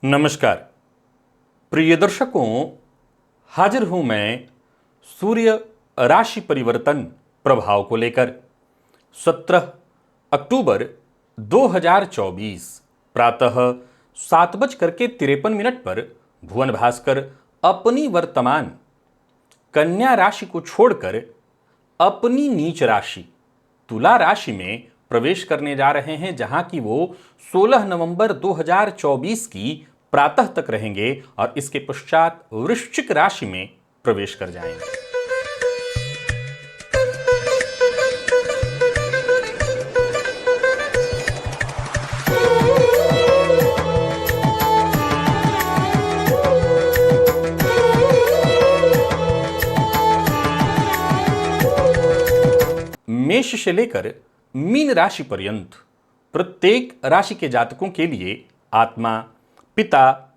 नमस्कार प्रिय दर्शकों, हाजिर हूं मैं सूर्य राशि परिवर्तन प्रभाव को लेकर। 17 अक्टूबर 2024 प्रातः 7:53 पर भुवन भास्कर अपनी वर्तमान कन्या राशि को छोड़कर अपनी नीच राशि तुला राशि में प्रवेश करने जा रहे हैं, जहां की वो 16 नवंबर 2024 की प्रातः तक रहेंगे और इसके पश्चात वृश्चिक राशि में प्रवेश कर जाएंगे। मेष से लेकर मीन राशि पर्यंत प्रत्येक राशि के जातकों के लिए आत्मा, पिता,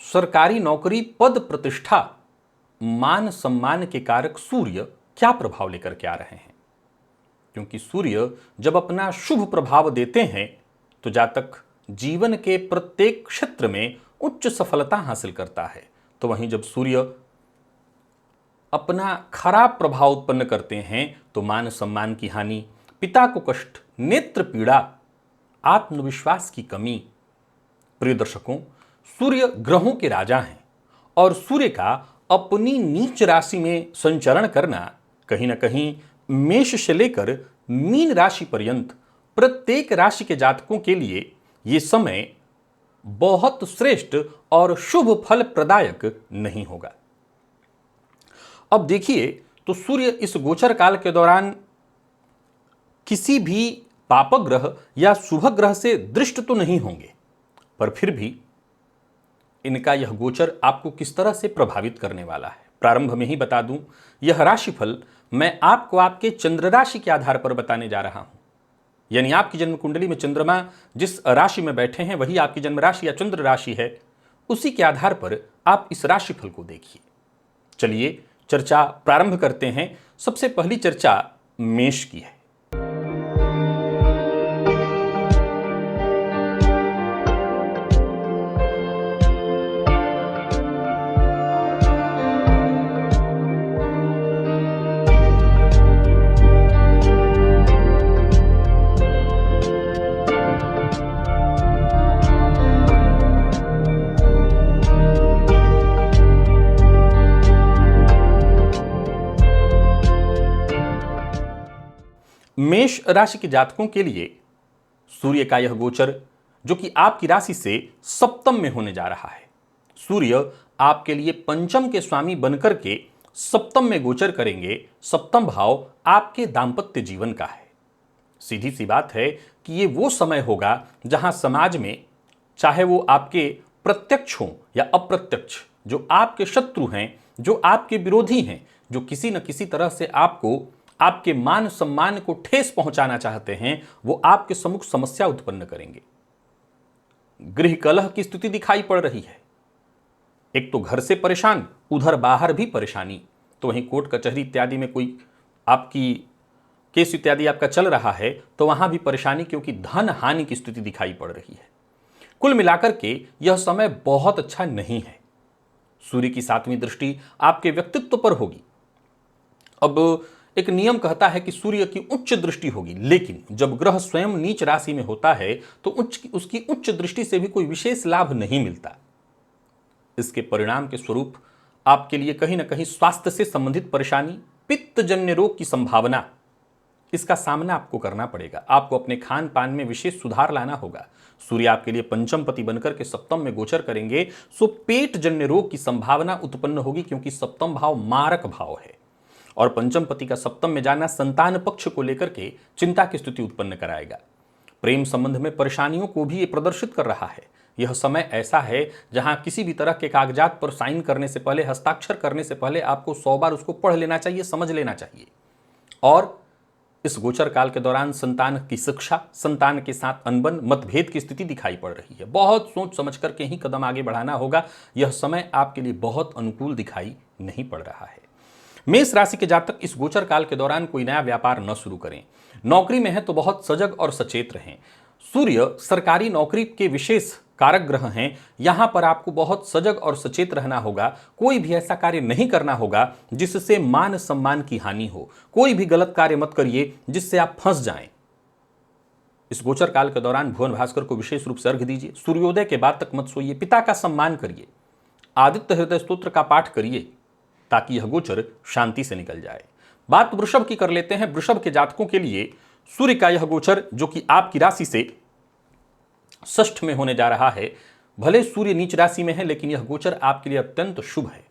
सरकारी नौकरी, पद प्रतिष्ठा, मान सम्मान के कारक सूर्य क्या प्रभाव लेकर के आ रहे हैं। क्योंकि सूर्य जब अपना शुभ प्रभाव देते हैं तो जातक जीवन के प्रत्येक क्षेत्र में उच्च सफलता हासिल करता है। तो वहीं जब सूर्य अपना खराब प्रभाव उत्पन्न करते हैं तो मान सम्मान की हानि, पिता को कष्ट, नेत्र पीड़ा, आत्मविश्वास की कमी। प्रिय दर्शकों, सूर्य ग्रहों के राजा हैं और सूर्य का अपनी नीच राशि में संचरण करना कहीं ना कहीं मेष से लेकर मीन राशि पर्यंत प्रत्येक राशि के जातकों के लिए यह समय बहुत श्रेष्ठ और शुभ फल प्रदायक नहीं होगा। अब देखिए, तो सूर्य इस गोचर काल के दौरान किसी भी पापग्रह या शुभ ग्रह से दृष्ट तो नहीं होंगे, पर फिर भी इनका यह गोचर आपको किस तरह से प्रभावित करने वाला है प्रारंभ में ही बता दूं। यह राशिफल मैं आपको आपके चंद्र राशि के आधार पर बताने जा रहा हूं। यानी आपकी जन्म कुंडली में चंद्रमा जिस राशि में बैठे हैं वही आपकी जन्म राशि या चंद्र राशि है, उसी के आधार पर आप इस राशिफल को देखिए। चलिए चर्चा प्रारंभ करते हैं। सबसे पहली चर्चा मेष की है। मेष राशि के जातकों के लिए सूर्य का यह गोचर जो कि आपकी राशि से सप्तम में होने जा रहा है। सूर्य आपके लिए पंचम के स्वामी बनकर के सप्तम में गोचर करेंगे। सप्तम भाव आपके दांपत्य जीवन का है। सीधी सी बात है कि ये वो समय होगा जहां समाज में चाहे वो आपके प्रत्यक्ष हों या अप्रत्यक्ष, जो आपके शत्रु हैं, जो आपके विरोधी हैं, जो किसी न किसी तरह से आपको, आपके मान सम्मान को ठेस पहुंचाना चाहते हैं, वो आपके सम्मुख समस्या उत्पन्न करेंगे। गृह कलह की स्थिति दिखाई पड़ रही है। एक तो घर से परेशान, उधर बाहर भी परेशानी। तो वहीं कोर्ट कचहरी इत्यादि में कोई आपकी केस इत्यादि आपका चल रहा है तो वहां भी परेशानी, क्योंकि धन हानि की स्थिति दिखाई पड़ रही है। कुल मिलाकर के यह समय बहुत अच्छा नहीं है। सूर्य की 7वीं दृष्टि आपके व्यक्तित्व पर होगी। अब एक नियम कहता है कि सूर्य की उच्च दृष्टि होगी, लेकिन जब ग्रह स्वयं नीच राशि में होता है तो उसकी उच्च दृष्टि से भी कोई विशेष लाभ नहीं मिलता। इसके परिणाम के स्वरूप आपके लिए कहीं ना कहीं स्वास्थ्य से संबंधित परेशानी, पित्तजन्य रोग की संभावना, इसका सामना आपको करना पड़ेगा। आपको अपने खान पान में विशेष सुधार लाना होगा। सूर्य आपके लिए पंचम पति बनकर के सप्तम में गोचर करेंगे, सो पेट जन्य रोग की संभावना उत्पन्न होगी, क्योंकि सप्तम भाव मारक भाव है और पंचम पति का सप्तम में जाना संतान पक्ष को लेकर के चिंता की स्थिति उत्पन्न कराएगा। प्रेम संबंध में परेशानियों को भी ये प्रदर्शित कर रहा है। यह समय ऐसा है जहां किसी भी तरह के कागजात पर साइन करने से पहले, हस्ताक्षर करने से पहले आपको 100 बार उसको पढ़ लेना चाहिए, समझ लेना चाहिए। और इस गोचर काल के दौरान संतान की शिक्षा, संतान के साथ अनबन, मतभेद की स्थिति दिखाई पड़ रही है। बहुत सोच समझ करके ही कदम आगे बढ़ाना होगा। यह समय आपके लिए बहुत अनुकूल दिखाई नहीं पड़ रहा है। मेष राशि के जातक इस गोचर काल के दौरान कोई नया व्यापार न शुरू करें। नौकरी में है तो बहुत सजग और सचेत रहें। सूर्य सरकारी नौकरी के विशेष कारक ग्रह हैं, यहां पर आपको बहुत सजग और सचेत रहना होगा। कोई भी ऐसा कार्य नहीं करना होगा जिससे मान सम्मान की हानि हो। कोई भी गलत कार्य मत करिए जिससे आप फंस जाएं। इस गोचर काल के दौरान भुवन भास्कर को विशेष रूप से अर्घ्य दीजिए। सूर्योदय के बाद तक मत सोइए। पिता का सम्मान करिए। आदित्य हृदय स्तोत्र का पाठ करिए ताकि यह गोचर शांति से निकल जाए। बात वृषभ की कर लेते हैं। वृषभ के जातकों के लिए सूर्य का यह गोचर जो कि आपकी राशि से षष्ठ में होने जा रहा है, भले सूर्य नीच राशि में है लेकिन यह गोचर आपके लिए अत्यंत शुभ है।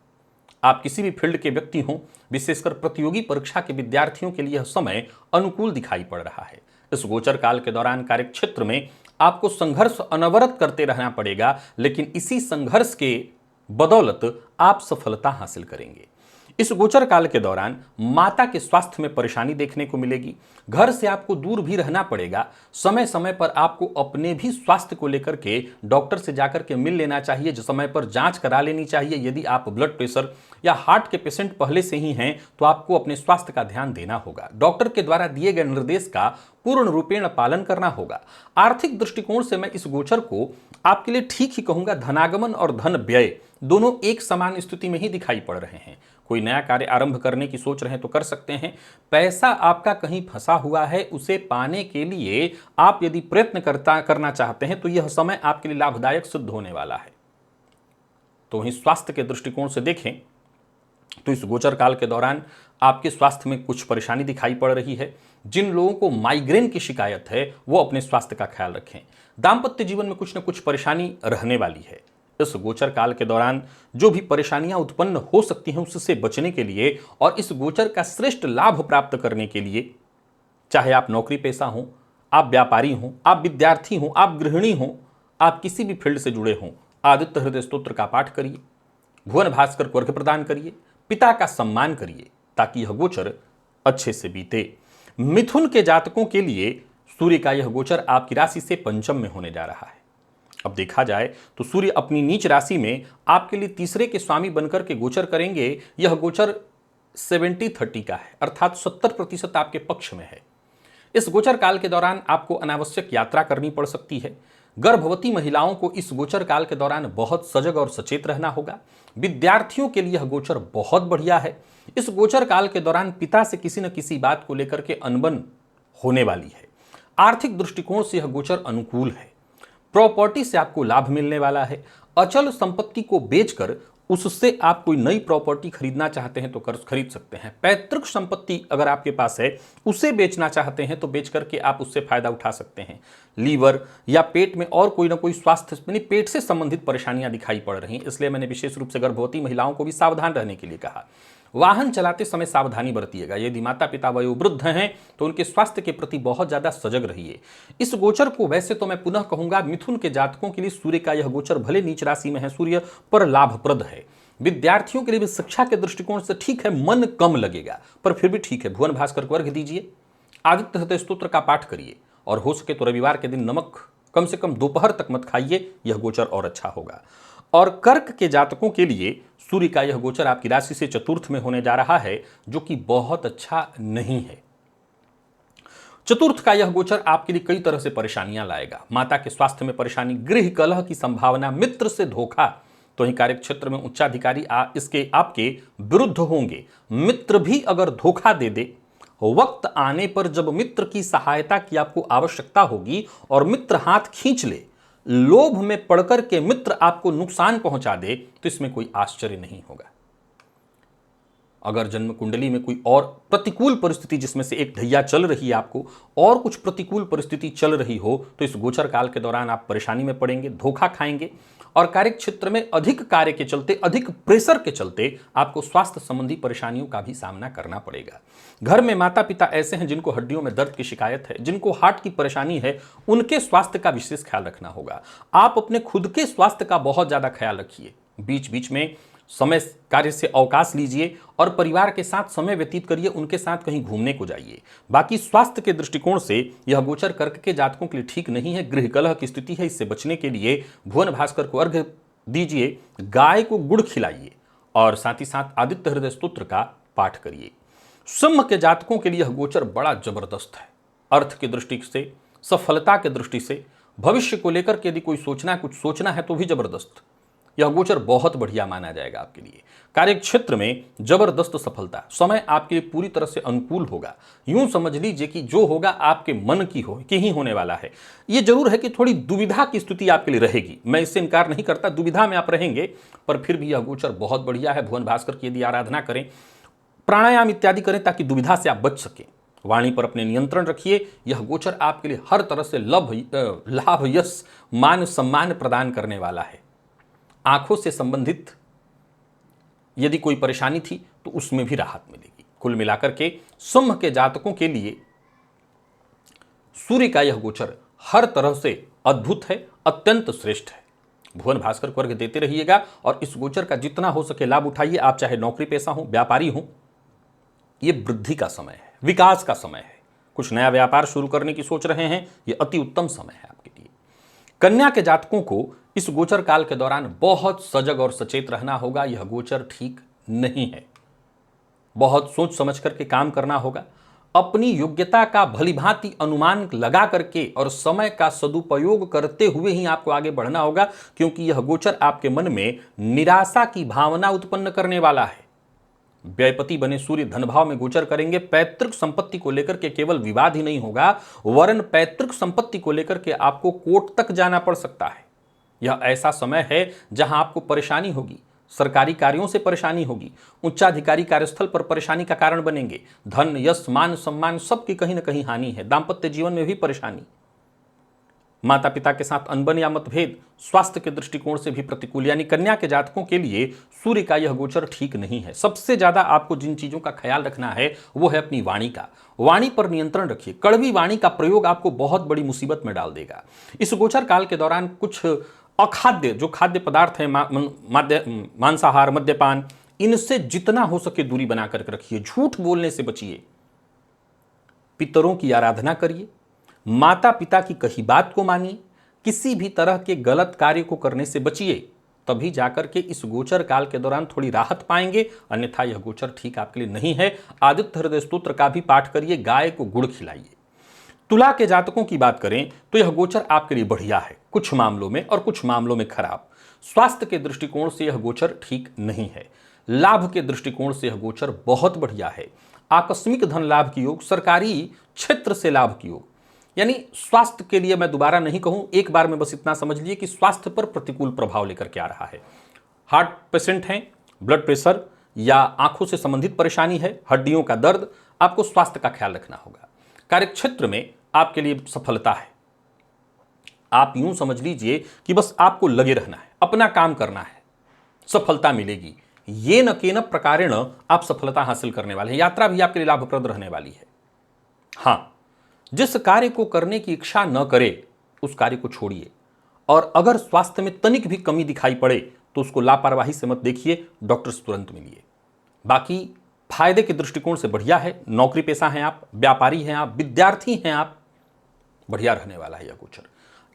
आप किसी भी फील्ड के व्यक्ति हों, विशेषकर प्रतियोगी परीक्षा के विद्यार्थियों के लिए यह समय अनुकूल दिखाई पड़ रहा है। इस गोचर काल के दौरान कार्यक्षेत्र में आपको संघर्ष अनवरत करते रहना पड़ेगा, लेकिन इसी संघर्ष के बदौलत आप सफलता हासिल करेंगे। इस गोचर काल के दौरान माता के स्वास्थ्य में परेशानी देखने को मिलेगी। घर से आपको दूर भी रहना पड़ेगा। समय समय पर आपको अपने भी स्वास्थ्य को लेकर के डॉक्टर से जाकर के मिल लेना चाहिए। जो समय पर जांच करा लेनी चाहिए। यदि आप ब्लड प्रेशर या हार्ट के पेशेंट पहले से ही हैं तो आपको अपने स्वास्थ्य का ध्यान देना होगा। डॉक्टर के द्वारा दिए गए निर्देश का पूर्ण रूपेण पालन करना होगा। आर्थिक दृष्टिकोण से मैं इस गोचर को आपके लिए ठीक ही कहूंगा। धनागमन और धन व्यय दोनों एक समान स्थिति में ही दिखाई पड़ रहे हैं। कोई नया कार्य आरंभ करने की सोच रहे हैं तो कर सकते हैं। पैसा आपका कहीं फंसा हुआ है, उसे पाने के लिए आप यदि प्रयत्न करना चाहते हैं तो यह समय आपके लिए लाभदायक सिद्ध होने वाला है। तो वहीं स्वास्थ्य के दृष्टिकोण से देखें तो इस गोचर काल के दौरान आपके स्वास्थ्य में कुछ परेशानी दिखाई पड़ रही है। जिन लोगों को माइग्रेन की शिकायत है वो अपने स्वास्थ्य का ख्याल रखें। दाम्पत्य जीवन में कुछ न कुछ परेशानी रहने वाली है। इस गोचर काल के दौरान जो भी परेशानियां उत्पन्न हो सकती हैं उससे बचने के लिए और इस गोचर का श्रेष्ठ लाभ प्राप्त करने के लिए, चाहे आप नौकरी पेशा हों, आप व्यापारी हों, आप विद्यार्थी हों, आप गृहिणी हों, आप किसी भी फील्ड से जुड़े हों, आदित्य हृदय स्तोत्र का पाठ करिए। भुवन भास्कर को अर्घ्य प्रदान करिए। पिता का सम्मान करिए ताकि यह गोचर अच्छे से बीते। मिथुन के जातकों के लिए सूर्य का यह गोचर आपकी राशि से पंचम में होने जा रहा है। अब देखा जाए तो सूर्य अपनी नीच राशि में आपके लिए तीसरे के स्वामी बनकर के गोचर करेंगे। यह गोचर 70-30 का है, अर्थात 70% आपके पक्ष में है। इस गोचर काल के दौरान आपको अनावश्यक यात्रा करनी पड़ सकती है। गर्भवती महिलाओं को इस गोचर काल के दौरान बहुत सजग और सचेत रहना होगा। विद्यार्थियों के लिए यह गोचर बहुत बढ़िया है। इस गोचर काल के दौरान पिता से किसी न किसी बात को लेकर के अनबन होने वाली है। आर्थिक दृष्टिकोण से यह गोचर अनुकूल है। प्रॉपर्टी से आपको लाभ मिलने वाला है। अचल संपत्ति को बेचकर उससे आप कोई नई प्रॉपर्टी खरीदना चाहते हैं तो खरीद सकते हैं। पैतृक संपत्ति अगर आपके पास है उसे बेचना चाहते हैं तो बेच करके आप उससे फायदा उठा सकते हैं। लीवर या पेट में और कोई ना कोई स्वास्थ्य यानी पेट से संबंधित परेशानियां दिखाई पड़ रही हैं, इसलिए मैंने विशेष रूप से गर्भवती महिलाओं को भी सावधान रहने के लिए कहा। वाहन चलाते समय सावधानी बरतिएगा। यदि माता पिता वयोवृद्ध हैं तो उनके स्वास्थ्य के प्रति बहुत ज्यादा सजग रहिए। इस गोचर को वैसे तो मैं पुनः कहूंगा मिथुन के जातकों के लिए सूर्य का यह गोचर भले नीच राशि में है सूर्य पर लाभप्रद है। विद्यार्थियों के लिए भी शिक्षा के दृष्टिकोण से ठीक है, मन कम लगेगा पर फिर भी ठीक है। भुवन भास्कर को अर्घ्य दीजिए। आदित्य हृदय स्तोत्र का पाठ करिए और हो सके तो रविवार के दिन नमक कम से कम दोपहर तक मत खाइए, यह गोचर और अच्छा होगा। और कर्क के जातकों के लिए सूर्य का यह गोचर आपकी राशि से चतुर्थ में होने जा रहा है जो कि बहुत अच्छा नहीं है। चतुर्थ का यह गोचर आपके लिए कई तरह से परेशानियां लाएगा। माता के स्वास्थ्य में परेशानी, गृह कलह की संभावना, मित्र से धोखा, तो ही कार्यक्षेत्र में उच्चाधिकारी इसके आपके विरुद्ध होंगे। मित्र भी अगर धोखा दे वक्त आने पर जब मित्र की सहायता की आपको आवश्यकता होगी और मित्र हाथ खींच ले, लोभ में पड़कर के मित्र आपको नुकसान पहुंचा दे तो इसमें कोई आश्चर्य नहीं होगा। अगर जन्म कुंडली में कोई और प्रतिकूल परिस्थिति जिसमें से एक ढैया चल रही है, आपको और कुछ प्रतिकूल परिस्थिति चल रही हो तो इस गोचर काल के दौरान आप परेशानी में पड़ेंगे, धोखा खाएंगे और कार्यक्षेत्र में अधिक कार्य के चलते, अधिक प्रेशर के चलते आपको स्वास्थ्य संबंधी परेशानियों का भी सामना करना पड़ेगा। घर में माता पिता ऐसे हैं जिनको हड्डियों में दर्द की शिकायत है, जिनको हार्ट की परेशानी है, उनके स्वास्थ्य का विशेष ख्याल रखना होगा। आप अपने खुद के स्वास्थ्य का बहुत ज्यादा ख्याल रखिए। बीच बीच में समय कार्य से अवकाश लीजिए और परिवार के साथ समय व्यतीत करिए, उनके साथ कहीं घूमने को जाइए। बाकी स्वास्थ्य के दृष्टिकोण से यह गोचर कर्क के जातकों के लिए ठीक नहीं है। गृह कलह की स्थिति है, इससे बचने के लिए भुवन भास्कर को अर्घ्य दीजिए, गाय को गुड़ खिलाइए और साथ ही साथ आदित्य हृदय स्तोत्र का पाठ करिए। सिंह के जातकों के लिए यह गोचर बड़ा जबरदस्त है। अर्थ की दृष्टि से, सफलता की दृष्टि से, भविष्य को लेकर के यदि कोई कुछ सोचना है तो भी जबरदस्त। यह गोचर बहुत बढ़िया माना जाएगा आपके लिए। कार्य क्षेत्र में जबरदस्त सफलता, समय आपके लिए पूरी तरह से अनुकूल होगा। यूं समझ लीजिए कि जो होगा आपके मन की ही होने वाला है। यह जरूर है कि थोड़ी दुविधा की स्थिति आपके लिए रहेगी, मैं इससे इनकार नहीं करता, दुविधा में आप रहेंगे, पर फिर भी यह गोचर बहुत बढ़िया है। भुवन भास्कर की यदि आराधना करें, प्राणायाम इत्यादि करें ताकि दुविधा से आप बच सकें। वाणी पर अपने नियंत्रण रखिए। यह गोचर आपके लिए हर तरह से लाभ, यश, मान सम्मान प्रदान करने वाला है। आंखों से संबंधित यदि कोई परेशानी थी तो उसमें भी राहत मिलेगी। कुल मिलाकर के सिंह के जातकों के लिए सूर्य का यह गोचर हर तरह से अद्भुत है, अत्यंत श्रेष्ठ है। भुवन भास्कर को अर्घ देते रहिएगा और इस गोचर का जितना हो सके लाभ उठाइए। आप चाहे नौकरी पेशा हो, व्यापारी हो, यह वृद्धि का समय है, विकास का समय है। कुछ नया व्यापार शुरू करने की सोच रहे हैं, यह अति उत्तम समय है आपके लिए। कन्या के जातकों को इस गोचर काल के दौरान बहुत सजग और सचेत रहना होगा। यह गोचर ठीक नहीं है, बहुत सोच समझ करके काम करना होगा। अपनी योग्यता का भलीभांति अनुमान लगा करके और समय का सदुपयोग करते हुए ही आपको आगे बढ़ना होगा, क्योंकि यह गोचर आपके मन में निराशा की भावना उत्पन्न करने वाला है। व्ययपति बने सूर्य धन भाव में गोचर करेंगे। पैतृक संपत्ति को लेकर के केवल विवाद ही नहीं होगा, वरन पैतृक संपत्ति को लेकर के आपको कोर्ट तक जाना पड़ सकता है। यह ऐसा समय है जहां आपको परेशानी होगी, सरकारी कार्यों से परेशानी होगी, उच्चाधिकारी कार्यस्थल पर परेशानी का कारण बनेंगे। धन, यश, मान सम्मान सबकी कहीं ना कहीं हानि है। दांपत्य जीवन में भी परेशानी, माता पिता के साथ अनबन या मतभेद, स्वास्थ्य के दृष्टिकोण से भी प्रतिकूल। यानी कन्या के जातकों के लिए सूर्य का यह गोचर ठीक नहीं है। सबसे ज्यादा आपको जिन चीजों का ख्याल रखना है वो है अपनी वाणी का। वाणी पर नियंत्रण रखिए। कड़वी वाणी का प्रयोग आपको बहुत बड़ी मुसीबत में डाल देगा। इस गोचर काल के दौरान कुछ अखाद्य जो खाद्य पदार्थ हैं, मांसाहार, मद्यपान, इनसे जितना हो सके दूरी बनाकर रखिए। झूठ बोलने से बचिए। पितरों की आराधना करिए। माता पिता की कही बात को मानिए। किसी भी तरह के गलत कार्य को करने से बचिए, तभी जाकर के इस गोचर काल के दौरान थोड़ी राहत पाएंगे, अन्यथा यह गोचर ठीक आपके लिए नहीं है। आदित्य हृदय स्तोत्र का भी पाठ करिए। गाय को गुड़ खिलाइए। तुला के जातकों की बात करें तो यह गोचर आपके लिए बढ़िया है, कुछ मामलों में और कुछ मामलों में खराब। स्वास्थ्य के दृष्टिकोण से यह गोचर ठीक नहीं है। लाभ के दृष्टिकोण से यह गोचर बहुत बढ़िया है। आकस्मिक धन लाभ की योग, सरकारी क्षेत्र से लाभ की योग। यानी स्वास्थ्य के लिए मैं दोबारा नहीं कहूं, एक बार में बस इतना समझ लीजिए कि स्वास्थ्य पर प्रतिकूल प्रभाव लेकर के आ रहा है। हार्ट पेशेंट हैं, ब्लड प्रेशर या आंखों से संबंधित परेशानी है, हड्डियों का दर्द, आपको स्वास्थ्य का ख्याल रखना होगा। कार्यक्षेत्र में आपके लिए सफलता है। आप यूं समझ लीजिए कि बस आपको लगे रहना है, अपना काम करना है, सफलता मिलेगी। ये न केन प्रकारेण आप सफलता हासिल करने वाले हैं। यात्रा भी आपके लिए लाभप्रद रहने वाली है। हां, जिस कार्य को करने की इच्छा न करे उस कार्य को छोड़िए, और अगर स्वास्थ्य में तनिक भी कमी दिखाई पड़े तो उसको लापरवाही से मत देखिए, डॉक्टर से तुरंत मिलिए। बाकी फायदे के दृष्टिकोण से बढ़िया है। नौकरी पेशा हैं आप, व्यापारी हैं आप, विद्यार्थी हैं आप, बढ़िया रहने वाला है यह गोचर।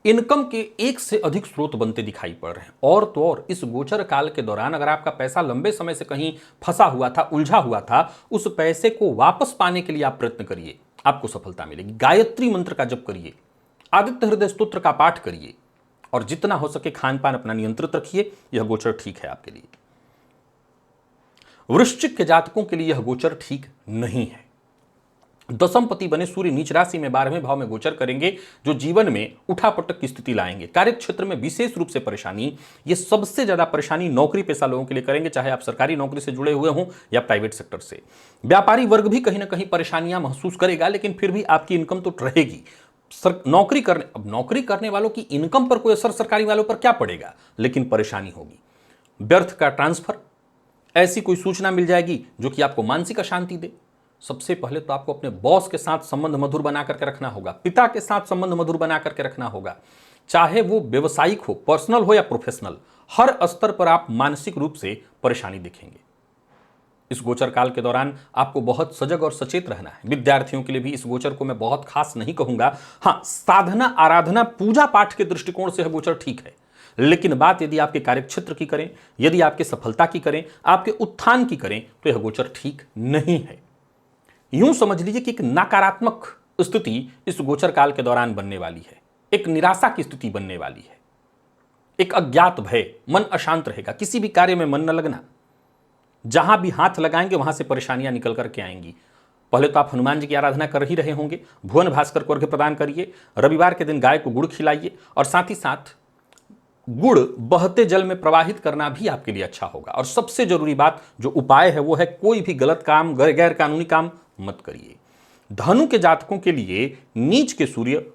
इनकम के एक से अधिक स्रोत बनते दिखाई पड़ रहे हैं। और तो और इस गोचर काल के दौरान अगर आपका पैसा लंबे समय से कहीं फंसा हुआ था, उलझा हुआ था, उस पैसे को वापस पाने के लिए आप प्रयत्न करिए, आपको सफलता मिलेगी। गायत्री मंत्र का जप करिए, आदित्य हृदय स्तोत्र का पाठ करिए, और जितना हो सके खान पान अपना नियंत्रित रखिए। यह गोचर ठीक है आपके लिए। वृश्चिक के जातकों के लिए यह गोचर ठीक नहीं है। दशमपति बने सूर्य नीच राशि में 12वें भाव में गोचर करेंगे, जो जीवन में उठापटक की स्थिति लाएंगे। कार्य क्षेत्र में विशेष रूप से परेशानी, ये सबसे ज्यादा परेशानी नौकरी पेशा लोगों के लिए करेंगे, चाहे आप सरकारी नौकरी से जुड़े हुए हों या प्राइवेट सेक्टर से। व्यापारी वर्ग भी कहीं ना कहीं परेशानियां महसूस करेगा, लेकिन फिर भी आपकी इनकम तो रहेगी। नौकरी करने वालों की इनकम पर कोई असर सरकारी वालों पर क्या पड़ेगा, लेकिन परेशानी होगी। व्यर्थ का ट्रांसफर, ऐसी कोई सूचना मिल जाएगी जो कि आपको मानसिक अशांति दे। सबसे पहले तो आपको अपने बॉस के साथ संबंध मधुर बना करके रखना होगा, पिता के साथ संबंध मधुर बना करके रखना होगा, चाहे वो व्यवसायिक हो, पर्सनल हो या प्रोफेशनल। हर स्तर पर आप मानसिक रूप से परेशानी देखेंगे। इस गोचर काल के दौरान आपको बहुत सजग और सचेत रहना है। विद्यार्थियों के लिए भी इस गोचर को मैं बहुत खास नहीं कहूंगा। हां, साधना, आराधना, पूजा पाठ के दृष्टिकोण से यह गोचर ठीक है, लेकिन बात यदि आपके कार्यक्षेत्र की करें, यदि आपके सफलता की करें, आपके उत्थान की करें, तो यह गोचर ठीक नहीं है। यूं समझ लीजिए कि एक नकारात्मक स्थिति इस गोचर काल के दौरान बनने वाली है। एक निराशा की स्थिति बनने वाली है, एक अज्ञात भय, मन अशांत रहेगा, किसी भी कार्य में मन न लगना, जहां भी हाथ लगाएंगे वहां से परेशानियां निकल करके आएंगी। पहले तो आप हनुमान जी की आराधना कर ही रहे होंगे, भुवन भास्कर को अर्घ्य प्रदान करिए, रविवार के दिन गाय को गुड़ खिलाइए, और साथ ही साथ गुड़ बहते जल में प्रवाहित करना भी आपके लिए अच्छा होगा। और सबसे जरूरी बात जो उपाय है वो है कोई भी गलत काम, गैर कानूनी काम मत करिए। धनु के जातकों के लिए नीच के सूर्य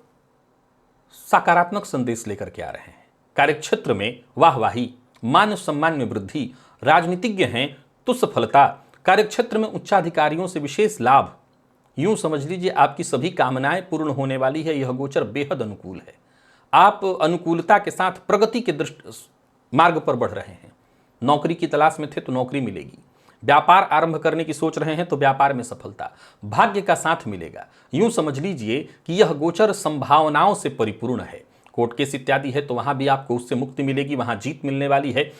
सकारात्मक संदेश लेकर के आ रहे हैं। कार्यक्षेत्र में वाहवाही, मान सम्मान में वृद्धि, राजनीतिज्ञ हैं तो सफलता, कार्यक्षेत्र में उच्चाधिकारियों से विशेष लाभ, यूं समझ लीजिए आपकी सभी कामनाएं पूर्ण होने वाली है। यह गोचर बेहद अनुकूल है। आप अनुकूलता के साथ प्रगति के मार्ग पर बढ़ रहे हैं। नौकरी की तलाश में थे तो नौकरी मिलेगी, व्यापार आरंभ करने की सोच रहे हैं तो व्यापार में सफलता, भाग्य का साथ मिलेगा। यूं समझ लीजिए कि यह गोचर संभावनाओं से परिपूर्ण है। कोर्ट केस इत्यादि है तो वहां भी आपको उससे मुक्ति मिलेगी, वहां जीत मिलने वाली है।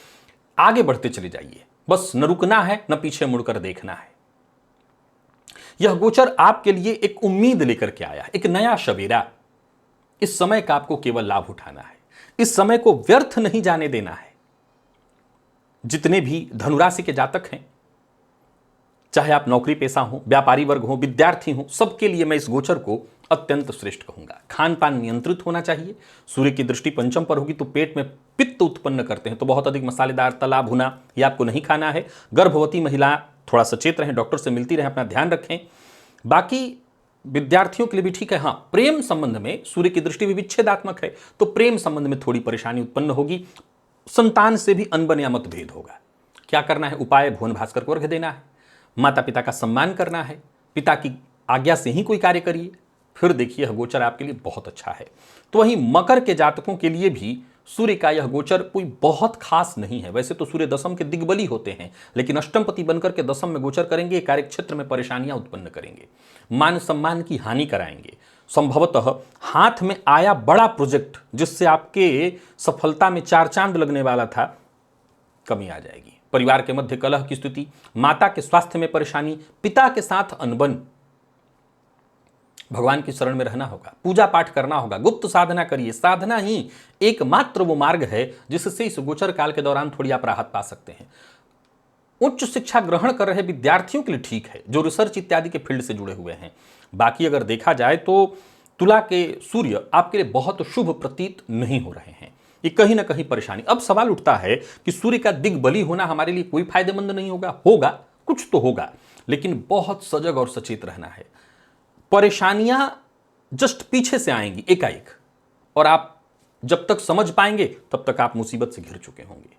आगे बढ़ते चले जाइए, बस न रुकना है न पीछे मुड़कर देखना है। यह गोचर आपके लिए एक उम्मीद लेकर के आया है, एक नया सवेरा। इस समय का आपको केवल लाभ उठाना है, इस समय को व्यर्थ नहीं जाने देना है। जितने भी धनुराशि के जातक हैं, चाहे आप नौकरी पेशा हो, व्यापारी वर्ग हो, विद्यार्थी हो, सबके लिए मैं इस गोचर को अत्यंत श्रेष्ठ कहूंगा। खान पान नियंत्रित होना चाहिए। सूर्य की दृष्टि पंचम पर होगी तो पेट में पित्त उत्पन्न करते हैं, तो बहुत अधिक मसालेदार, तला भुना ये आपको नहीं खाना है। गर्भवती महिला थोड़ा सचेत रहें, डॉक्टर से मिलती रहें, अपना ध्यान रखें। बाकी विद्यार्थियों के लिए भी ठीक है। हाँ, प्रेम संबंध में सूर्य की दृष्टि भी विच्छेदात्मक है, तो प्रेम संबंध में थोड़ी परेशानी उत्पन्न होगी। संतान से भी अनबन या मतभेद होगा। क्या करना है? उपाय भुवन भास्कर को अर्घ्य देना है, माता पिता का सम्मान करना है, पिता की आज्ञा से ही कोई कार्य करिए, फिर देखिए यह गोचर आपके लिए बहुत अच्छा है। तो वहीं मकर के जातकों के लिए भी सूर्य का यह गोचर कोई बहुत खास नहीं है। वैसे तो सूर्य दशम के दिग्बली होते हैं, लेकिन अष्टमपति बनकर के दशम में गोचर करेंगे, कार्यक्षेत्र में परेशानियां उत्पन्न करेंगे, मान सम्मान की हानि कराएंगे। संभवतः हाथ में आया बड़ा प्रोजेक्ट जिससे आपके सफलता में चार चांद लगने वाला था, कमी आ जाएगी। परिवार के मध्य कलह की स्थिति, माता के स्वास्थ्य में परेशानी, पिता के साथ अनबन। भगवान की शरण में रहना होगा, पूजा पाठ करना होगा, गुप्त साधना करिए। साधना ही एकमात्र वो मार्ग है जिससे इस गोचर काल के दौरान थोड़ी आप राहत पा सकते हैं। उच्च शिक्षा ग्रहण कर रहे विद्यार्थियों के लिए ठीक है, जो रिसर्च इत्यादि के फील्ड से जुड़े हुए हैं। बाकी अगर देखा जाए तो तुला के सूर्य आपके लिए बहुत शुभ प्रतीत नहीं हो रहे हैं, ये कहीं ना कहीं परेशानी। अब सवाल उठता है कि सूर्य का दिग्बली होना हमारे लिए कोई फायदेमंद नहीं होगा? होगा, कुछ तो होगा, लेकिन बहुत सजग और सचेत रहना है। परेशानियां जस्ट पीछे से आएंगी एकाएक, और आप जब तक समझ पाएंगे तब तक आप मुसीबत से घिर चुके होंगे।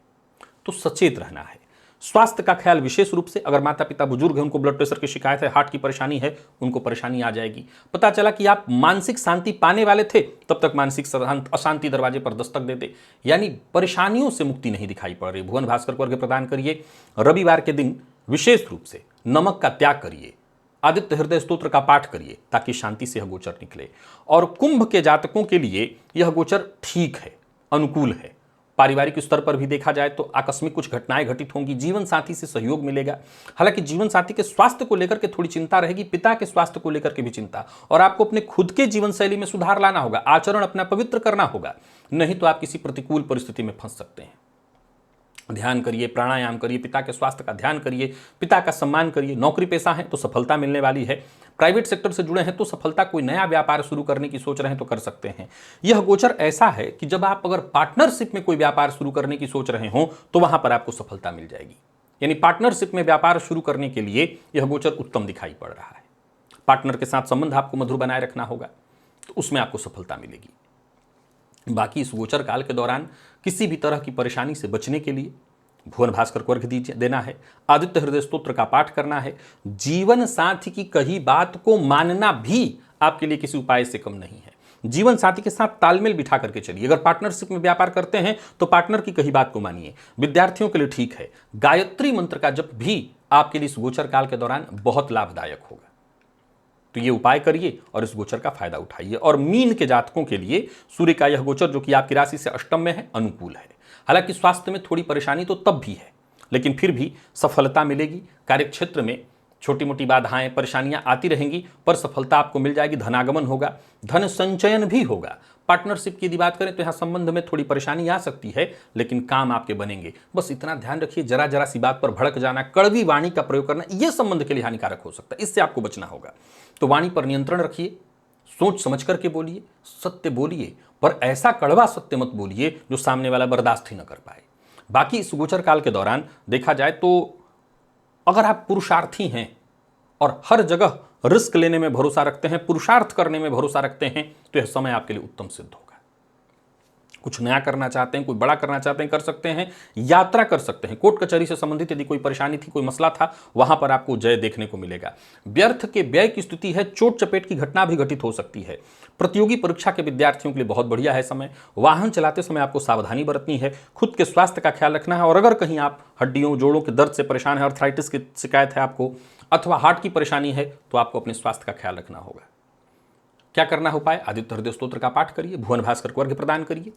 तो सचेत रहना है। स्वास्थ्य का ख्याल विशेष रूप से, अगर माता पिता बुजुर्ग हैं, उनको ब्लड प्रेशर की शिकायत है, हार्ट की परेशानी है, उनको परेशानी आ जाएगी। पता चला कि आप मानसिक शांति पाने वाले थे, तब तक मानसिक अशांति दरवाजे पर दस्तक दे दे, यानी परेशानियों से मुक्ति नहीं दिखाई पड़ रही। भुवन भास्कर को अर्घ्य प्रदान करिए। रविवार के दिन विशेष रूप से नमक का त्याग करिए, आदित्य हृदय स्तोत्र का पाठ करिए, ताकि शांति से यह गोचर निकले। और कुंभ के जातकों के लिए यह गोचर ठीक है, अनुकूल है। पारिवारिक स्तर पर भी देखा जाए तो आकस्मिक कुछ घटनाएं घटित होंगी, जीवन साथी से सहयोग मिलेगा। हालांकि जीवन साथी के स्वास्थ्य को लेकर के थोड़ी चिंता रहेगी, पिता के स्वास्थ्य को लेकर के भी चिंता, और आपको अपने खुद के जीवन शैली में सुधार लाना होगा, आचरण अपना पवित्र करना होगा, नहीं तो आप किसी प्रतिकूल परिस्थिति में फंस सकते हैं। ध्यान करिए, प्राणायाम करिए, पिता के स्वास्थ्य का ध्यान करिए, पिता का सम्मान करिए। नौकरी पेशा है तो सफलता मिलने वाली है, प्राइवेट सेक्टर से जुड़े हैं तो सफलता, कोई नया व्यापार शुरू करने की सोच रहे हैं तो कर सकते हैं। यह गोचर ऐसा है कि जब आप अगर पार्टनरशिप में कोई व्यापार शुरू करने की सोच रहे हो तो वहां पर आपको सफलता मिल जाएगी। यानी पार्टनरशिप में व्यापार शुरू करने के लिए यह गोचर उत्तम दिखाई पड़ रहा है। पार्टनर के साथ संबंध आपको मधुर बनाए रखना होगा, तो उसमें आपको सफलता मिलेगी। बाकी इस गोचर काल के दौरान किसी भी तरह की परेशानी से बचने के लिए भुवन भास्कर को अर्घ्य देना है, आदित्य हृदय स्तोत्र का पाठ करना है। जीवन साथी की कही बात को मानना भी आपके लिए किसी उपाय से कम नहीं है। जीवन साथी के साथ तालमेल बिठा करके चलिए। अगर पार्टनरशिप में व्यापार करते हैं तो पार्टनर की कही बात को मानिए। विद्यार्थियों के लिए ठीक है। गायत्री मंत्र का जप भी आपके लिए इस गोचर काल के दौरान बहुत लाभदायक होगा। तो ये उपाय करिए और इस गोचर का फायदा उठाइए। और मीन के जातकों के लिए सूर्य का यह गोचर, जो कि आपकी राशि से अष्टम में है, अनुकूल है। हालांकि स्वास्थ्य में थोड़ी परेशानी तो तब भी है, लेकिन फिर भी सफलता मिलेगी। कार्यक्षेत्र में छोटी मोटी बाधाएं, परेशानियां आती रहेंगी, पर सफलता आपको मिल जाएगी। धनागमन होगा, धन संचयन भी होगा। पार्टनरशिप की यदि बात करें तो यहां संबंध में थोड़ी परेशानी आ सकती है, लेकिन काम आपके बनेंगे। बस इतना ध्यान रखिए, जरा जरा सी बात पर भड़क जाना, कड़वी वाणी का प्रयोग करना, यह संबंध के लिए हानिकारक हो सकता है, इससे आपको बचना होगा। तो वाणी पर नियंत्रण रखिए, सोच समझ करके बोलिए, सत्य बोलिए, पर ऐसा कड़वा सत्य मत बोलिए जो सामने वाला बर्दाश्त ही न कर पाए। बाकी इस गोचर काल के दौरान देखा जाए तो अगर आप पुरुषार्थी हैं और हर जगह रिस्क लेने में भरोसा रखते हैं, पुरुषार्थ करने में भरोसा रखते हैं, तो यह समय आपके लिए उत्तम सिद्ध होगा। कुछ नया करना चाहते हैं, कोई बड़ा करना चाहते हैं, कर सकते हैं, यात्रा कर सकते हैं। कोर्ट कचहरी से संबंधित यदि कोई परेशानी थी, कोई मसला था, वहां पर आपको जय देखने को मिलेगा। व्यर्थ के व्यय की स्थिति है, चोट चपेट की घटना भी घटित हो सकती है। प्रतियोगी परीक्षा के विद्यार्थियों के लिए बहुत बढ़िया है समय। वाहन चलाते समय आपको सावधानी बरतनी है, खुद के स्वास्थ्य का ख्याल रखना है, और अगर कहीं आप हड्डियों जोड़ों के दर्द से परेशान है, आर्थराइटिस की शिकायत है आपको, अथवा हार्ट की परेशानी है, तो आपको अपने स्वास्थ्य का ख्याल रखना होगा। क्या करना हो पाए? आदित्य हृदय स्तोत्र का पाठ करिए, भुवन भास्कर को अर्घ्य प्रदान करिए,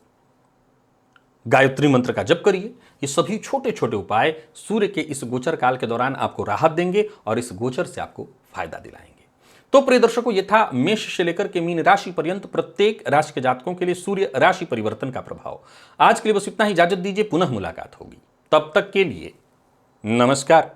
गायत्री मंत्र का जप करिए। ये सभी छोटे छोटे उपाय सूर्य के इस गोचर काल के दौरान आपको राहत देंगे और इस गोचर से आपको फायदा दिलाएंगे। तो प्रिय दर्शकों, ये था मेष से लेकर के मीन राशि पर्यंत प्रत्येक राशि के जातकों के लिए सूर्य राशि परिवर्तन का प्रभाव। आज के लिए बस इतना ही, इजाजत दीजिए, पुनः मुलाकात होगी। तब तक के लिए नमस्कार।